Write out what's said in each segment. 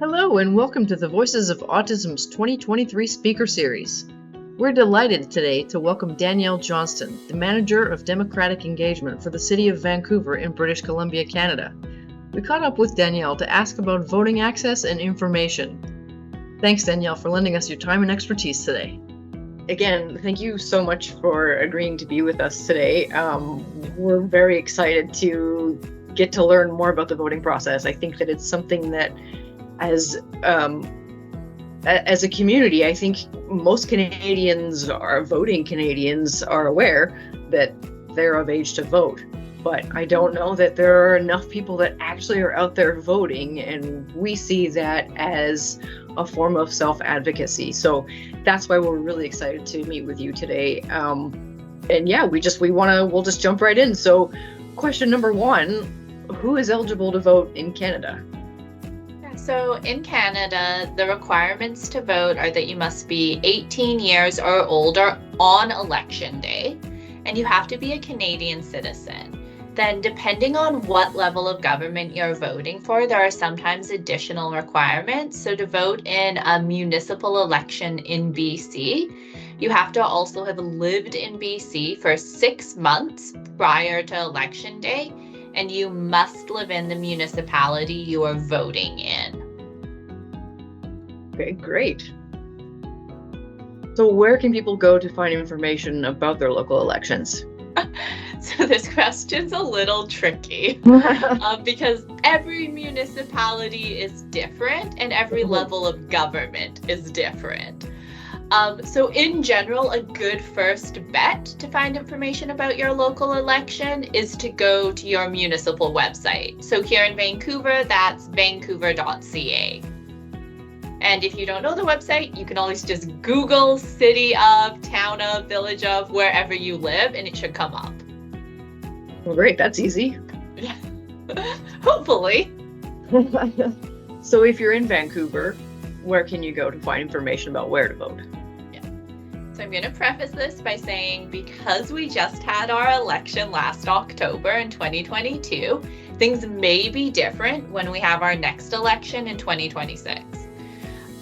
Hello and welcome to the Voices of Autism's 2023 Speaker Series. We're delighted today to welcome Danielle Johnston, the Manager of Democratic Engagement for the City of Vancouver in British Columbia, Canada. We caught up with Danielle to ask about voting access and information. Thanks, Danielle, for lending us your time and expertise today. Again, thank you so much for agreeing to be with us today. We're very excited to get to learn more about the voting process. I think that it's something that as a community, I think most Canadians voting Canadians are aware that they're of age to vote. But I don't know that there are enough people that actually are out there voting, and we see that as a form of self-advocacy. So that's why we're really excited to meet with you today. And yeah, we'll just jump right in. So question number one, who is eligible to vote in Canada? So in Canada, the requirements to vote are that you must be 18 years or older on election day, and you have to be a Canadian citizen. Then depending on what level of government you're voting for, there are sometimes additional requirements. So to vote in a municipal election in BC, you have to also have lived in BC for 6 months prior to election day, and you must live in the municipality you are voting in. Okay, great. So where can people go to find information about their local elections? So this question's a little tricky because every municipality is different and every level of government is different. So in general, a good first bet to find information about your local election is to go to your municipal website. So here in Vancouver, that's vancouver.ca. And if you don't know the website, you can always just Google City of, Town of, Village of, wherever you live, and it should come up. Well, great, that's easy. Yeah. Hopefully. So if you're in Vancouver, where can you go to find information about where to vote? So I'm going to preface this by saying because we just had our election last October in 2022, things may be different when we have our next election in 2026.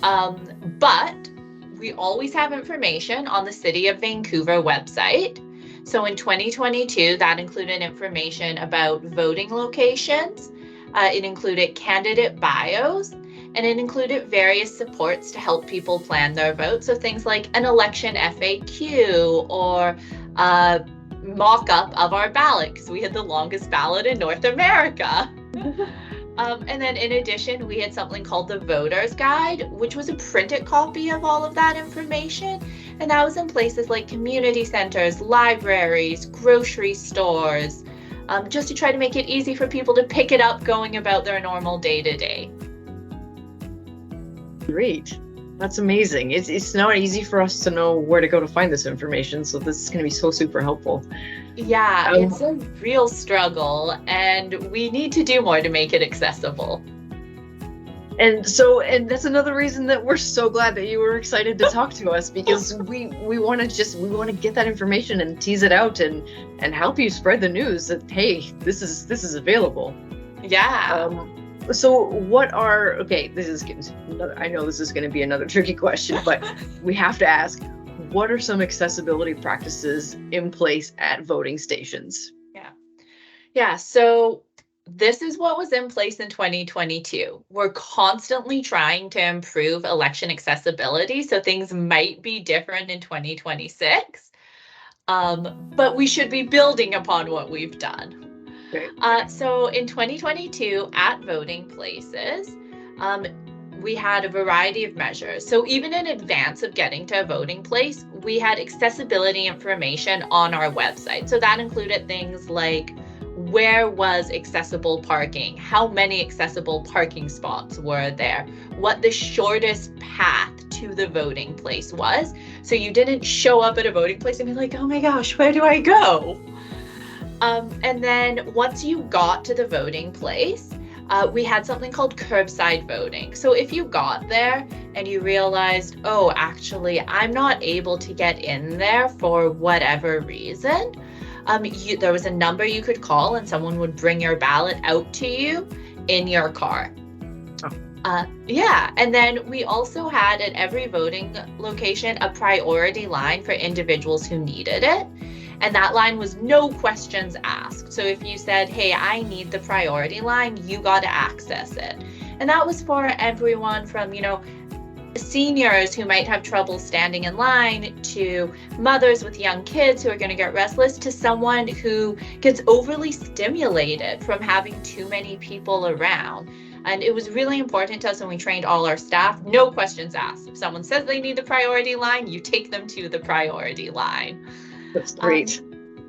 But we always have information on the City of Vancouver website. So in 2022, that included information about voting locations. It included candidate bios, and it included various supports to help people plan their vote. So things like an election FAQ or a mock-up of our ballot, because we had the longest ballot in North America. And then in addition, we had something called the Voter's Guide, which was a printed copy of all of that information. And that was in places like community centers, libraries, grocery stores, just to try to make it easy for people to pick it up going about their normal day-to-day. Great. That's amazing. It's not easy for us to know where to go to find this information, so this is going to be so super helpful. Yeah, it's a real struggle, and we need to do more to make it accessible. And that's another reason that we're so glad that you were excited to talk to us, because we want to get that information and tease it out and help you spread the news that, hey, this is available. Yeah. So I know this is going to be another tricky question, but we have to ask, what are some accessibility practices in place at voting stations? Yeah. So this is what was in place in 2022. We're constantly trying to improve election accessibility, so things might be different in 2026, but we should be building upon what we've done. So in 2022 at voting places, we had a variety of measures. So even in advance of getting to a voting place, we had accessibility information on our website. So that included things like where was accessible parking, how many accessible parking spots were there, what the shortest path to the voting place was. So you didn't show up at a voting place and be like, oh my gosh, where do I go? And then once you got to the voting place, we had something called curbside voting. So if you got there and you realized, oh, actually, I'm not able to get in there for whatever reason, there was a number you could call and someone would bring your ballot out to you in your car. Yeah, and then we also had at every voting location a priority line for individuals who needed it. And that line was no questions asked. So if you said, hey, I need the priority line, you got to access it. And that was for everyone from, seniors who might have trouble standing in line, to mothers with young kids who are going to get restless, to someone who gets overly stimulated from having too many people around. And it was really important to us when we trained all our staff, no questions asked. If someone says they need the priority line, you take them to the priority line. That's great.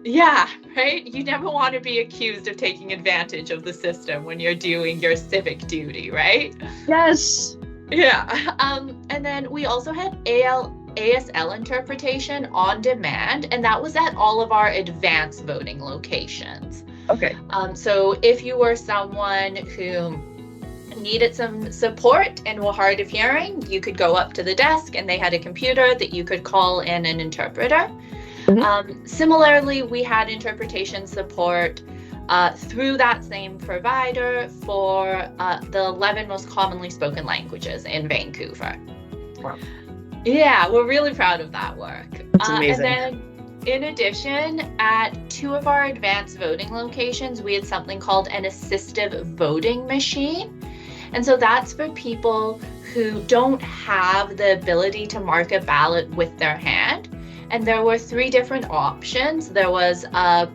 Yeah, right? You never want to be accused of taking advantage of the system when you're doing your civic duty, right? Yes. Yeah. And then we also had ASL interpretation on demand, and that was at all of our advanced voting locations. Okay. So if you were someone who needed some support and were hard of hearing, you could go up to the desk and they had a computer that you could call in an interpreter. Similarly, we had interpretation support through that same provider for the 11 most commonly spoken languages in Vancouver. Wow. Yeah, we're really proud of that work. That's amazing. And then, in addition, at 2 of our advanced voting locations, we had something called an assistive voting machine. And so that's for people who don't have the ability to mark a ballot with their hand. And there were 3 different options. There was a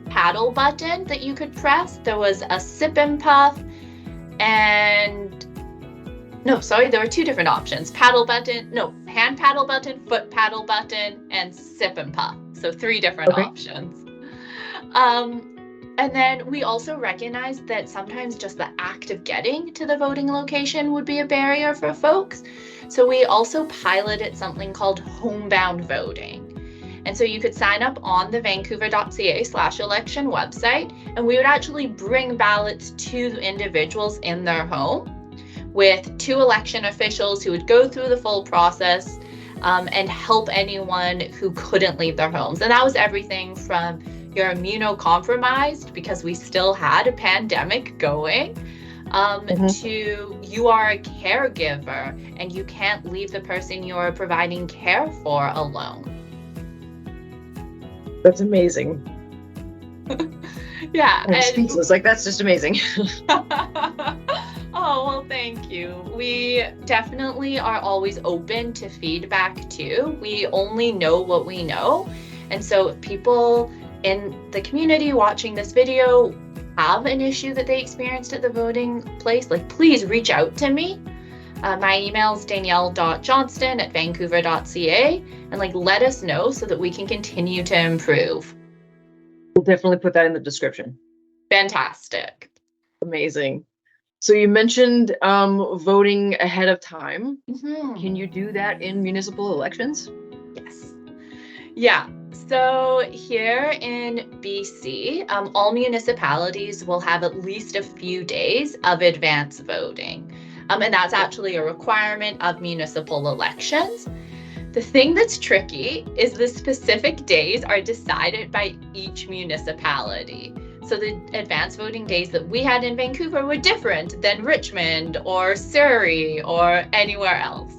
paddle button that you could press. There was a sip and puff, there were 2 different options. Hand paddle button, foot paddle button, and sip and puff. So 3 different options. And then we also recognized that sometimes just the act of getting to the voting location would be a barrier for folks. So we also piloted something called homebound voting. And so you could sign up on the vancouver.ca/election website, and we would actually bring ballots to individuals in their home with 2 election officials who would go through the full process and help anyone who couldn't leave their homes. And that was everything from you're immunocompromised because we still had a pandemic going, to you are a caregiver and you can't leave the person you are providing care for alone. That's amazing. Yeah. I'm speechless. Like, that's just amazing. Oh, well, thank you. We definitely are always open to feedback too. We only know what we know. And so if people in the community watching this video have an issue that they experienced at the voting place, please reach out to me. My email is danielle.johnston@vancouver.ca, and let us know so that we can continue to improve. We'll definitely put that in the description. Fantastic. Amazing. So you mentioned voting ahead of time. Mm-hmm. Can you do that in municipal elections? Yes. Yeah. So here in BC, all municipalities will have at least a few days of advance voting. And that's actually a requirement of municipal elections. The thing that's tricky is the specific days are decided by each municipality. So the advance voting days that we had in Vancouver were different than Richmond or Surrey or anywhere else.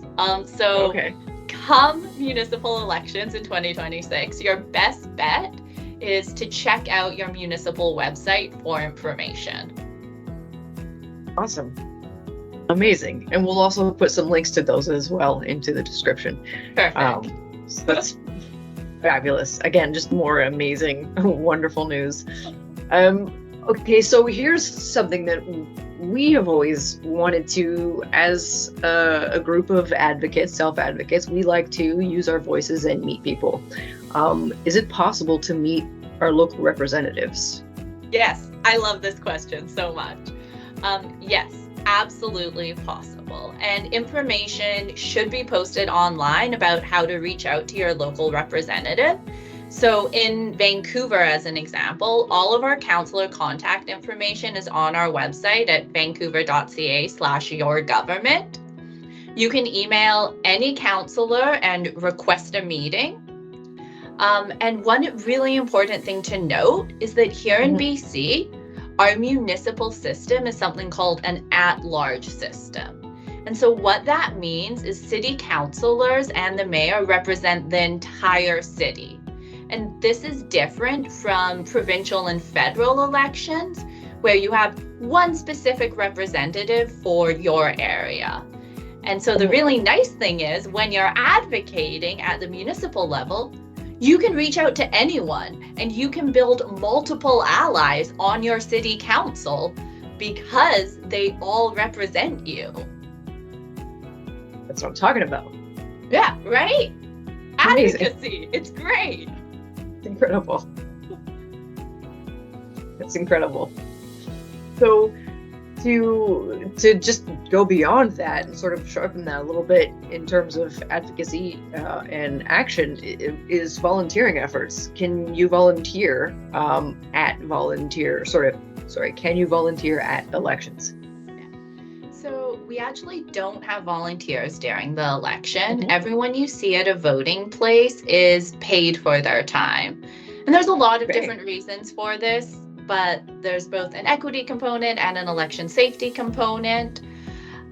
Come municipal elections in 2026, your best bet is to check out your municipal website for information. Awesome. Amazing. And we'll also put some links to those as well into the description. Perfect. So that's fabulous. Again, just more amazing, wonderful news. Okay, so here's something that we have always wanted to, as a group of advocates, self-advocates, we like to use our voices and meet people. Is it possible to meet our local representatives? Yes, I love this question so much. Yes, absolutely possible. And information should be posted online about how to reach out to your local representative. So in Vancouver, as an example, all of our councillor contact information is on our website at vancouver.ca/yourgovernment. You can email any councillor and request a meeting. And one really important thing to note is that here in BC, our municipal system is something called an at-large system. And so what that means is city councilors and the mayor represent the entire city. And this is different from provincial and federal elections, where you have one specific representative for your area. And so the really nice thing is when you're advocating at the municipal level, you can reach out to anyone and you can build multiple allies on your city council because they all represent you. That's what I'm talking about. Yeah, right? Amazing. Advocacy. It's great. It's incredible. It's incredible. So to just go beyond that and sort of sharpen that a little bit in terms of advocacy and action is volunteering efforts. Can you volunteer can you volunteer at elections? So we actually don't have volunteers during the election. Mm-hmm. Everyone you see at a voting place is paid for their time. And there's a lot of different reasons for this, but there's both an equity component and an election safety component.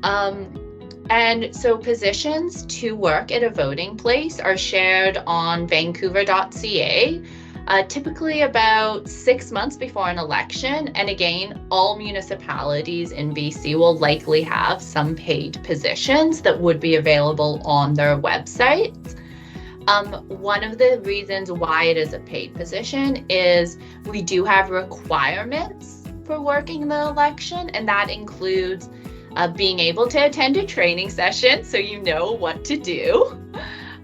And so positions to work at a voting place are shared on vancouver.ca, typically about 6 months before an election. And again, all municipalities in BC will likely have some paid positions that would be available on their websites. One of the reasons why it is a paid position is we do have requirements for working in the election, and that includes being able to attend a training session so you know what to do.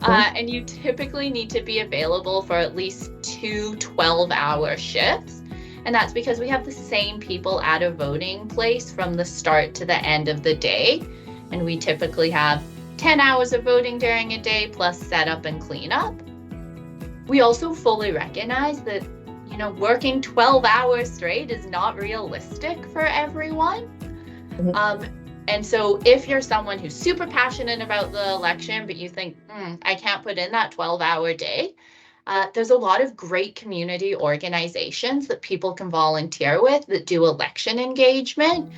And you typically need to be available for at least 2 12-hour shifts. And that's because we have the same people at a voting place from the start to the end of the day. And we typically have 10 hours of voting during a day plus setup and cleanup. We also fully recognize that, working 12 hours straight is not realistic for everyone. And so if you're someone who's super passionate about the election, but you think, I can't put in that 12-hour day, there's a lot of great community organizations that people can volunteer with that do election engagement.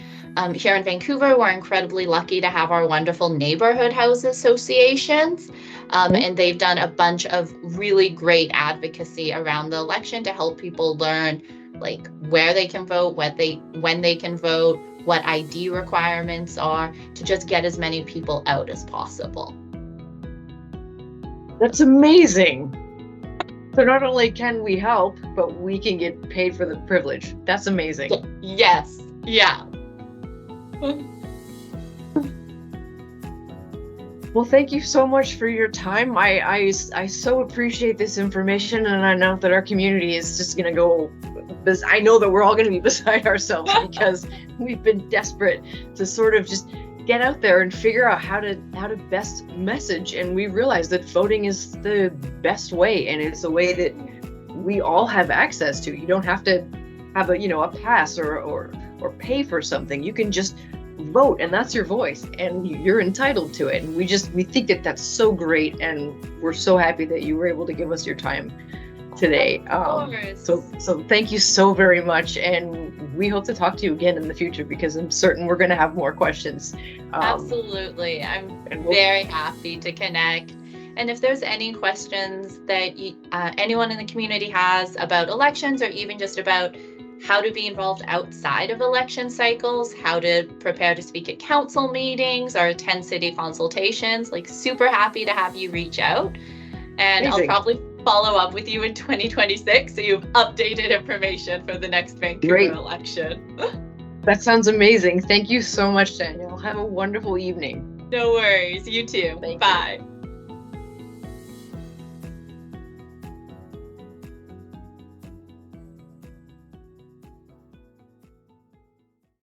Here in Vancouver, we're incredibly lucky to have our wonderful neighborhood house associations. And they've done a bunch of really great advocacy around the election to help people learn like where they can vote, when they can vote, what ID requirements are, to just get as many people out as possible. That's amazing. So not only can we help, but we can get paid for the privilege. That's amazing. Yes. Yeah. Well, thank you so much for your time. I so appreciate this information, and I know that our community is just going to go. I know that we're all going to be beside ourselves because we've been desperate to sort of just get out there and figure out how to best message. And we realize that voting is the best way, and it's a way that we all have access to. You don't have to have a pass or pay for something. You can just vote, and that's your voice, and you're entitled to it. And we think that that's so great, and we're so happy that you were able to give us your time today. So thank you so very much, and we hope to talk to you again in the future because I'm certain we're going to have more questions. Absolutely. I'm very happy to connect. And if there's any questions that anyone in the community has about elections, or even just about how to be involved outside of election cycles, how to prepare to speak at council meetings or attend city consultations, super happy to have you reach out. And amazing. I'll probably follow up with you in 2026 so you have updated information for the next Vancouver election. That sounds amazing. Thank you so much, Danielle. Have a wonderful evening. No worries. You too. Bye.